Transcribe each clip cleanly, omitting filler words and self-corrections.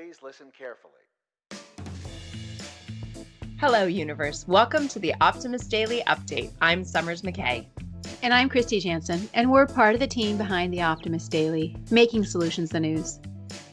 Please listen carefully. Hello, universe. Welcome to the Optimist Daily Update. I'm Summers McKay. And I'm Kristy Jansen, and we're part of the team behind the Optimist Daily, making solutions the news.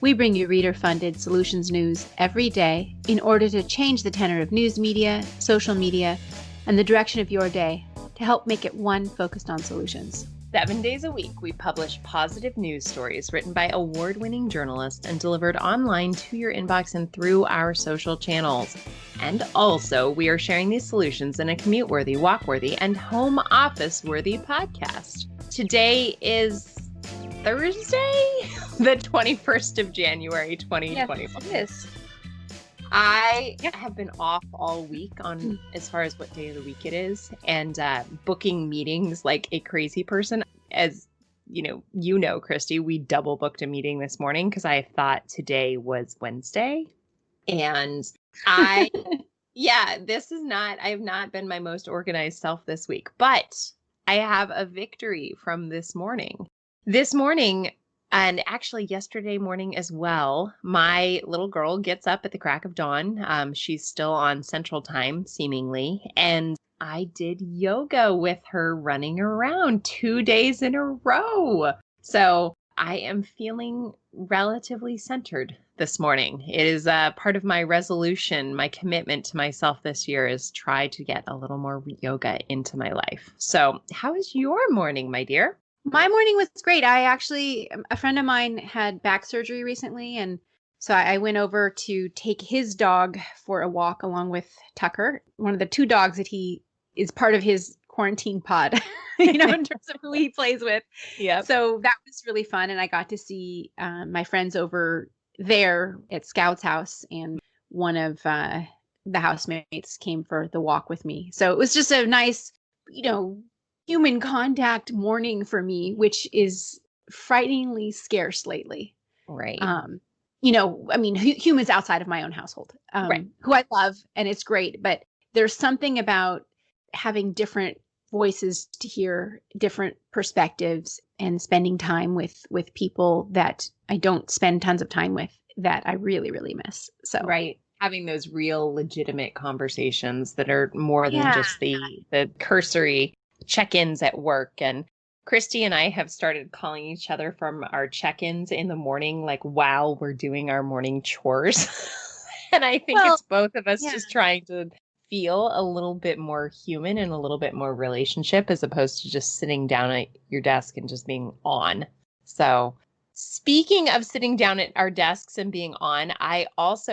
We bring you reader-funded solutions news every day in order to change the tenor of news media, social media, and the direction of your day to help make it one focused on solutions. 7 days a week, we publish positive news stories written by award-winning journalists and delivered online to your inbox and through our social channels. And also, we are sharing these solutions in a commute-worthy, walk-worthy, and home office-worthy podcast. Today is Thursday, the 21st of January, 2021. Yes, it is. I have been off all week on as far as what day of the week it is, and booking meetings like a crazy person. As you know, Kristy, we double booked a meeting this morning because I thought today was Wednesday, and I have not been my most organized self this week, but I have a victory from this morning. This morning, and actually yesterday morning as well, my little girl gets up at the crack of dawn. She's still on Central Time, seemingly. And I did yoga with her running around 2 days in a row. So I am feeling relatively centered this morning. It is part of my resolution, my commitment to myself this year is try to get a little more yoga into my life. So how is your morning, my dear? My morning was great. A friend of mine had back surgery recently, and so I went over to take his dog for a walk along with Tucker, one of the two dogs that he is part of his quarantine pod, in terms of who he plays with. Yeah. So that was really fun, and I got to see my friends over there at Scout's house, and one of the housemates came for the walk with me. So it was just a nice, human contact morning for me, which is frighteningly scarce lately. Right. Humans outside of my own household, right. who I love, and it's great. But there's something about having different voices to hear, different perspectives, and spending time with people that I don't spend tons of time with that I really, really miss. So right. Having those real legitimate conversations that are more than just the cursory check-ins at work. And Kristy and I have started calling each other from our check-ins in the morning, like while we're doing our morning chores. And I think it's both of us just trying to feel a little bit more human and a little bit more relationship as opposed to just sitting down at your desk and just being on. So speaking of sitting down at our desks and being on, I was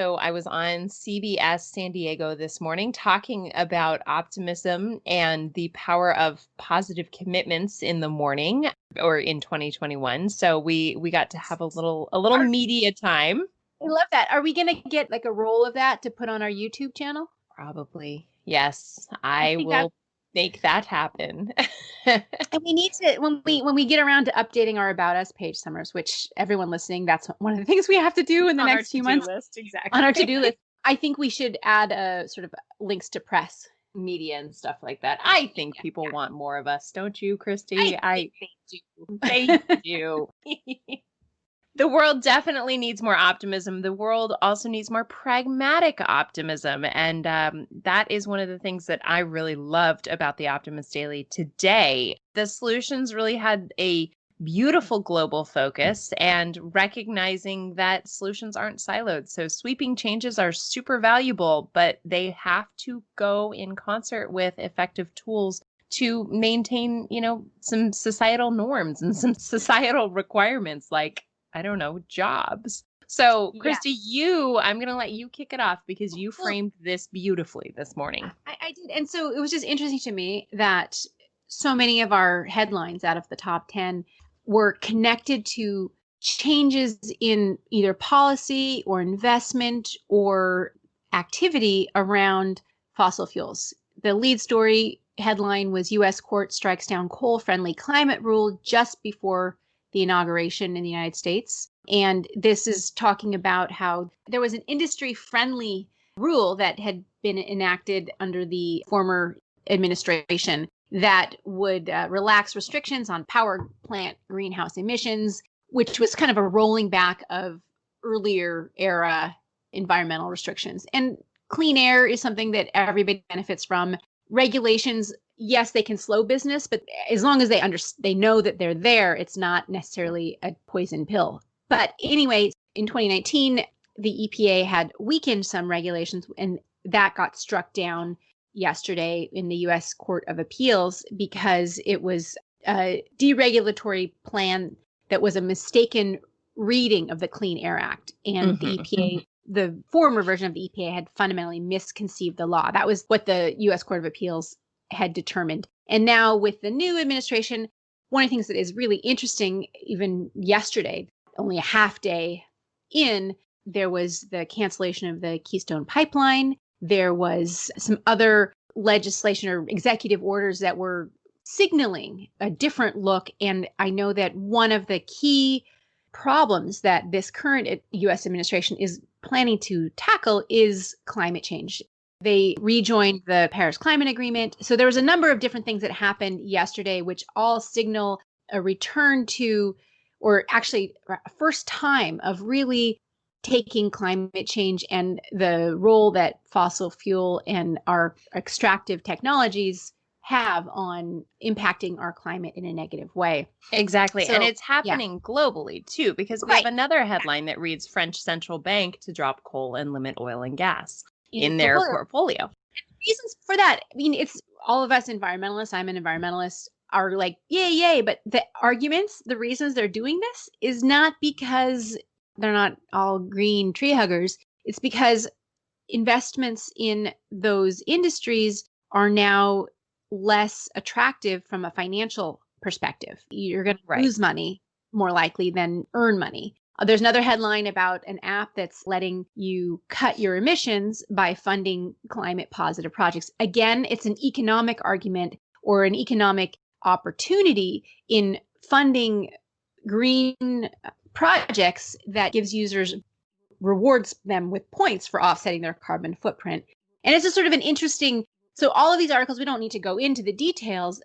on CBS San Diego this morning talking about optimism and the power of positive commitments in the morning or in 2021. So we got to have a little media time. I love that. Are we going to get like a roll of that to put on our YouTube channel? Probably. Yes, I will make that happen. And we need to, when we get around to updating our About Us page, Summers, which everyone listening, that's one of the things we have to do in the next few months. Exactly. On our to-do list. I think we should add a sort of links to press. Media and stuff like that. I think people want more of us, don't you, Kristy? I think they do. They do. The world definitely needs more optimism. The world also needs more pragmatic optimism. And that is one of the things that I really loved about the Optimist Daily today. The solutions really had a beautiful global focus and recognizing that solutions aren't siloed. So sweeping changes are super valuable, but they have to go in concert with effective tools to maintain, some societal norms and some societal requirements like, I don't know, jobs. So, Kristy, I'm going to let you kick it off because you framed this beautifully this morning. I did. And so it was just interesting to me that so many of our headlines out of the top 10 were connected to changes in either policy or investment or activity around fossil fuels. The lead story headline was U.S. court strikes down coal-friendly climate rule just before the inauguration in the United States. And this is talking about how there was an industry-friendly rule that had been enacted under the former administration that would relax restrictions on power plant greenhouse emissions, which was kind of a rolling back of earlier era environmental restrictions. And clean air is something that everybody benefits from. Regulations, yes, they can slow business, but as long as they know that they're there, it's not necessarily a poison pill. But anyway, in 2019, the EPA had weakened some regulations, and that got struck down yesterday in the U.S. Court of Appeals because it was a deregulatory plan that was a mistaken reading of the Clean Air Act. And the EPA, the former version of the EPA, had fundamentally misconceived the law. That was what the U.S. Court of Appeals had determined. And now with the new administration, one of the things that is really interesting, even yesterday, only a half day in, there was the cancellation of the Keystone Pipeline. There was some other legislation or executive orders that were signaling a different look. And I know that one of the key problems that this current U.S. administration is planning to tackle is climate change. They rejoined the Paris Climate Agreement. So there was a number of different things that happened yesterday, which all signal a return to, or actually a first time of really taking climate change and the role that fossil fuel and our extractive technologies have on impacting our climate in a negative way. Exactly. So, and it's happening globally too, because we have another headline that reads French Central Bank to drop coal and limit oil and gas in their portfolio. Reasons for that. I mean, it's all of us environmentalists. I'm an environmentalist. Are like, yay. But the arguments, the reasons they're doing this is not because they're not all green tree huggers. It's because investments in those industries are now less attractive from a financial perspective. You're going to lose money more likely than earn money. There's another headline about an app that's letting you cut your emissions by funding climate positive projects. Again, it's an economic argument or an economic opportunity in funding green projects that gives users, rewards them with points for offsetting their carbon footprint. And it's just sort of an interesting, so all of these articles, we don't need to go into the details,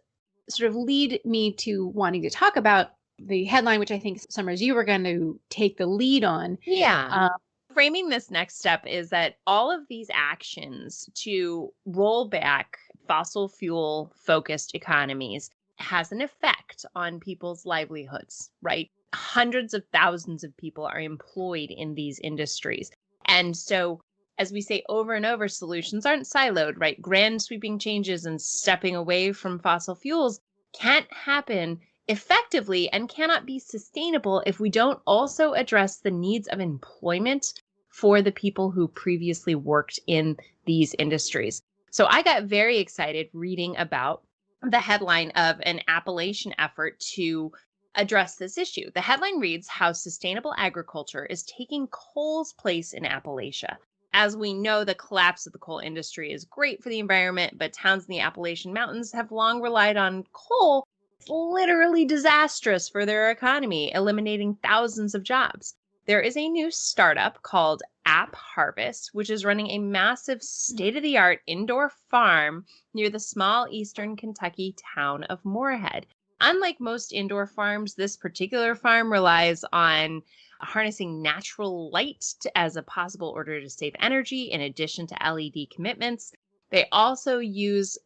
sort of lead me to wanting to talk about the headline, which I think, Summers, you were going to take the lead on. Yeah. Framing this next step is that all of these actions to roll back fossil fuel focused economies has an effect on people's livelihoods, right? Hundreds of thousands of people are employed in these industries. And so, as we say over and over, solutions aren't siloed, right? Grand sweeping changes and stepping away from fossil fuels can't happen effectively and cannot be sustainable if we don't also address the needs of employment for the people who previously worked in these industries. So I got very excited reading about the headline of an Appalachian effort to address this issue. The headline reads, How Sustainable Agriculture is Taking Coal's Place in Appalachia. As we know, the collapse of the coal industry is great for the environment, but towns in the Appalachian Mountains have long relied on coal. It's literally disastrous for their economy, eliminating thousands of jobs. There is a new startup called App Harvest, which is running a massive state-of-the-art indoor farm near the small eastern Kentucky town of Moorhead. Unlike most indoor farms, this particular farm relies on harnessing natural light as a possible order to save energy, in addition to LED commitments. They also use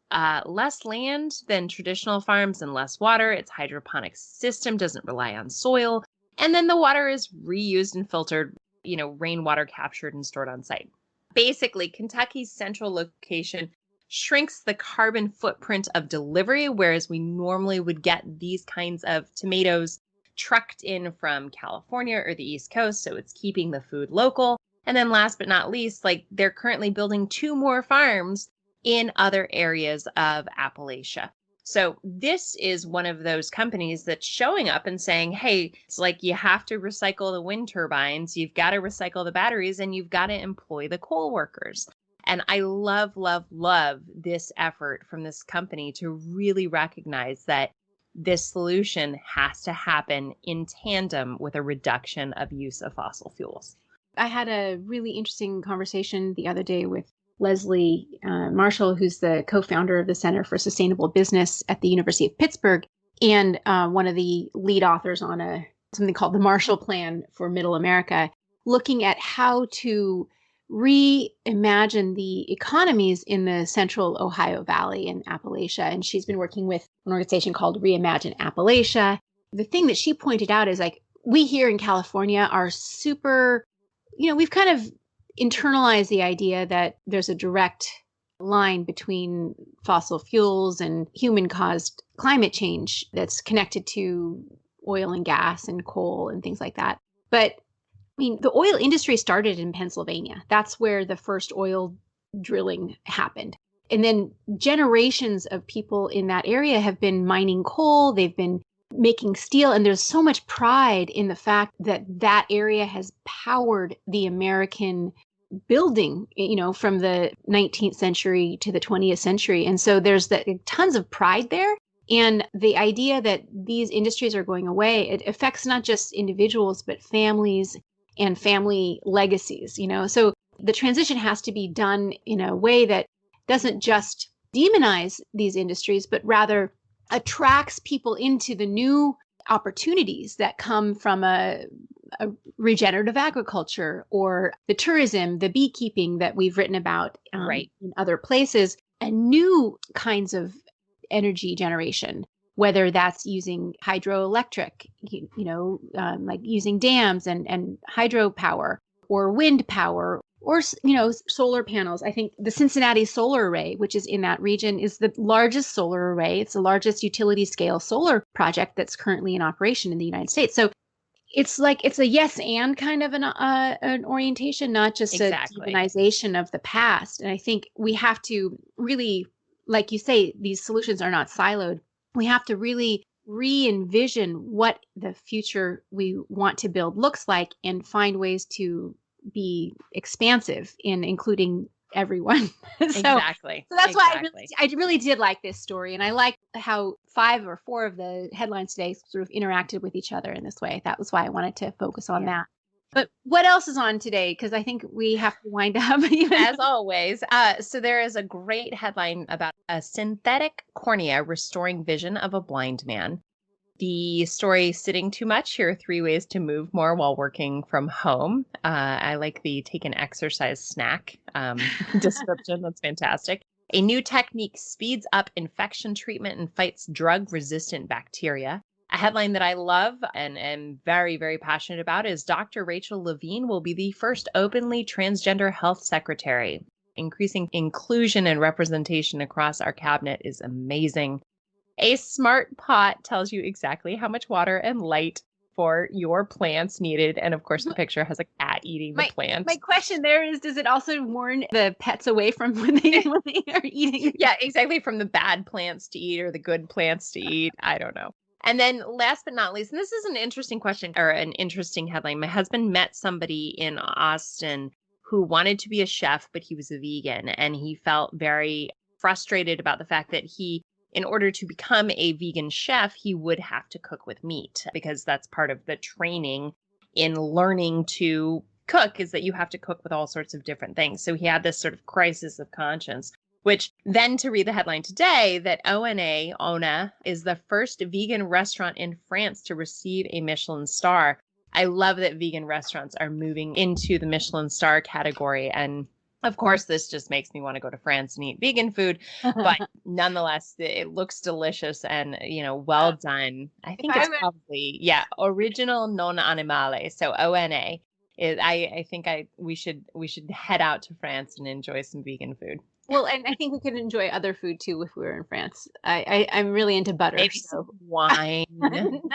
less land than traditional farms and less water. Its hydroponic system doesn't rely on soil. And then the water is reused and filtered, rainwater captured and stored on site. Basically, Kentucky's central location shrinks the carbon footprint of delivery, whereas we normally would get these kinds of tomatoes trucked in from California or the East Coast. So it's keeping the food local. And then last but not least, they're currently building 2 more farms in other areas of Appalachia. So this is one of those companies that's showing up and saying, hey, it's like you have to recycle the wind turbines, you've got to recycle the batteries, and you've got to employ the coal workers. And I love, love, love this effort from this company to really recognize that this solution has to happen in tandem with a reduction of use of fossil fuels. I had a really interesting conversation the other day with Leslie Marshall, who's the co-founder of the Center for Sustainable Business at the University of Pittsburgh, and one of the lead authors on something called the Marshall Plan for Middle America. looking at how to reimagine the economies in the central Ohio Valley and Appalachia. And she's been working with an organization called Reimagine Appalachia. The thing that she pointed out is like, we here in California are super, we've kind of internalized the idea that there's a direct line between fossil fuels and human-caused climate change that's connected to oil and gas and coal and things like that. But I mean, the oil industry started in Pennsylvania. That's where the first oil drilling happened. And then generations of people in that area have been mining coal. They've been making steel. And there's so much pride in the fact that that area has powered the American building, from the 19th century to the 20th century. And so there's tons of pride there. And the idea that these industries are going away, it affects not just individuals, but families and family legacies, So the transition has to be done in a way that doesn't just demonize these industries, but rather attracts people into the new opportunities that come from a regenerative agriculture or the tourism, the beekeeping that we've written about in other places, and new kinds of energy generation, whether that's using hydroelectric, like using dams and hydropower or wind power or, solar panels. I think the Cincinnati Solar Array, which is in that region, is the largest solar array. It's the largest utility scale solar project that's currently in operation in the United States. So it's a yes and kind of an orientation, not just a demonization of the past. And I think we have to really, like you say, these solutions are not siloed. We have to really re-envision what the future we want to build looks like and find ways to be expansive in including everyone. So that's why I really did like this story. And I like how 5 or 4 of the headlines today sort of interacted with each other in this way. That was why I wanted to focus on that. But what else is on today? Because I think we have to wind up. As always. So there is a great headline about a synthetic cornea restoring vision of a blind man. The story, Sitting Too Much, Here are 3 ways to move more while working from home. I like the take an exercise snack description. That's fantastic. A new technique speeds up infection treatment and fights drug-resistant bacteria. A headline that I love and am very, very passionate about is Dr. Rachel Levine will be the first openly transgender health secretary. Increasing inclusion and representation across our cabinet is amazing. A smart pot tells you exactly how much water and light for your plants needed. And of course, the picture has a cat eating the plant. My question there is, does it also warn the pets away from when they are eating? Yeah, exactly. From the bad plants to eat or the good plants to eat. I don't know. And then last but not least, and this is an interesting question or an interesting headline. My husband met somebody in Austin who wanted to be a chef, but he was a vegan. And he felt very frustrated about the fact that in order to become a vegan chef, he would have to cook with meat because that's part of the training in learning to cook is that you have to cook with all sorts of different things. So he had this sort of crisis of conscience, which then to read the headline today that Ona is the first vegan restaurant in France to receive a Michelin star. I love that vegan restaurants are moving into the Michelin star category. And of course, this just makes me want to go to France and eat vegan food, but nonetheless, it looks delicious and, well done. I think it's probably, original non animale. So ONA is, I think we should head out to France and enjoy some vegan food. Well, and I think we could enjoy other food too if we were in France. I'm really into butter. Maybe some wine.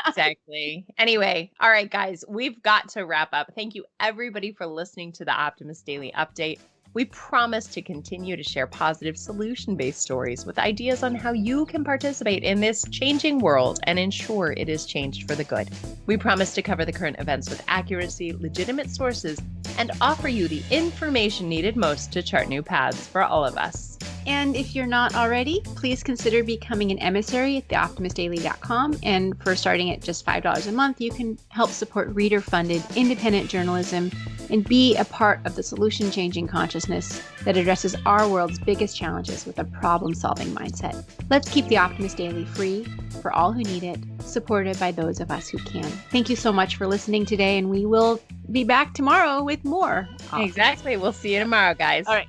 Exactly. Anyway, all right, guys, we've got to wrap up. Thank you, everybody, for listening to the Optimist Daily Update. We promise to continue to share positive solution-based stories with ideas on how you can participate in this changing world and ensure it is changed for the good. We promise to cover the current events with accuracy, legitimate sources, and offer you the information needed most to chart new paths for all of us. And if you're not already, please consider becoming an emissary at theoptimistdaily.com. And for starting at just $5 a month, you can help support reader-funded independent journalism and be a part of the solution-changing consciousness that addresses our world's biggest challenges with a problem-solving mindset. Let's keep the Optimist Daily free for all who need it, supported by those of us who can. Thank you so much for listening today, and we will be back tomorrow with more. Exactly. We'll see you tomorrow, guys. All right.